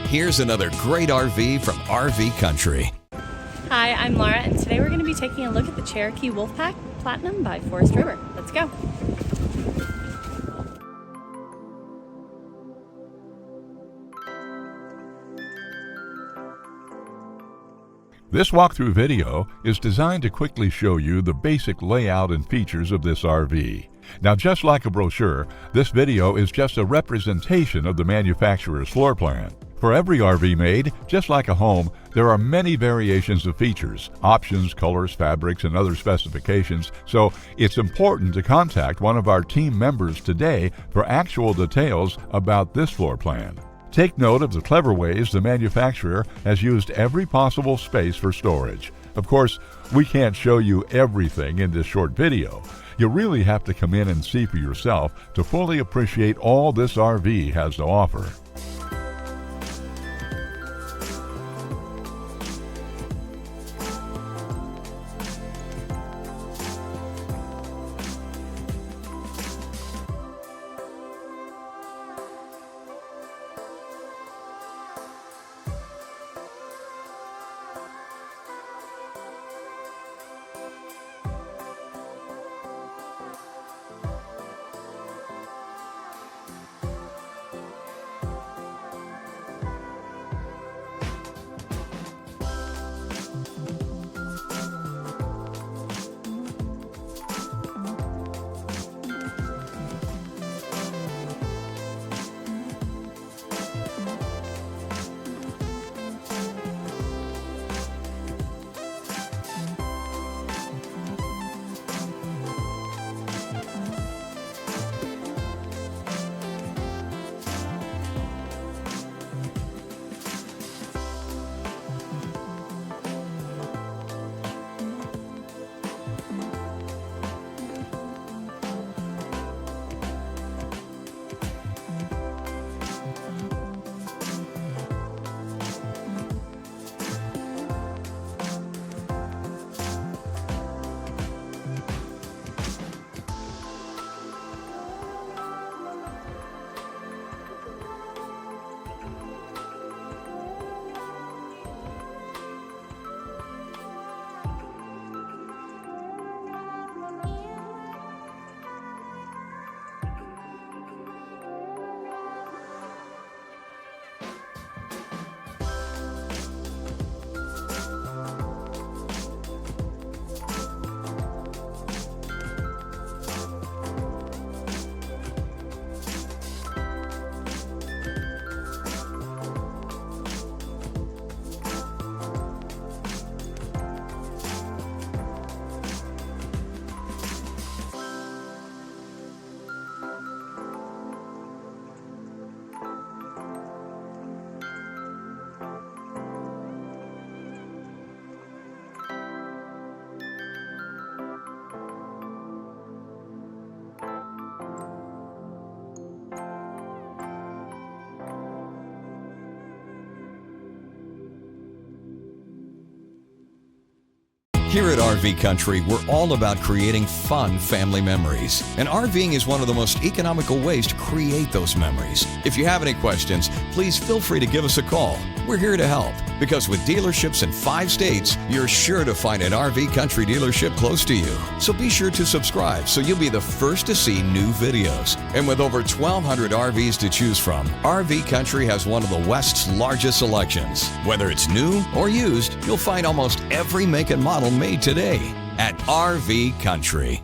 Here's another great RV from RV Country. Hi, I'm Laura, and today we're going to be taking a look at the Cherokee Wolf Pack Platinum by Forest River. Let's go. This walkthrough video is designed to quickly show you the basic layout and features of this RV. Now, just like a brochure, this video is just a representation of the manufacturer's floor plan. For every RV made, just like a home, there are many variations of features, options, colors, fabrics, and other specifications, so it's important to contact one of our team members today for actual details about this floor plan. Take note of the clever ways the manufacturer has used every possible space for storage. Of course, we can't show you everything in this short video. You really have to come in and see for yourself to fully appreciate all this RV has to offer. Here at RV Country, we're all about creating fun family memories. And RVing is one of the most economical ways to create those memories. If you have any questions, please feel free to give us a call. We're here to help, because with dealerships in 5 states, you're sure to find an RV Country dealership close to you. So be sure to subscribe so you'll be the first to see new videos. And with over 1,200 RVs to choose from, RV Country has one of the West's largest selections. Whether it's new or used, you'll find almost every make and model made today at RV Country.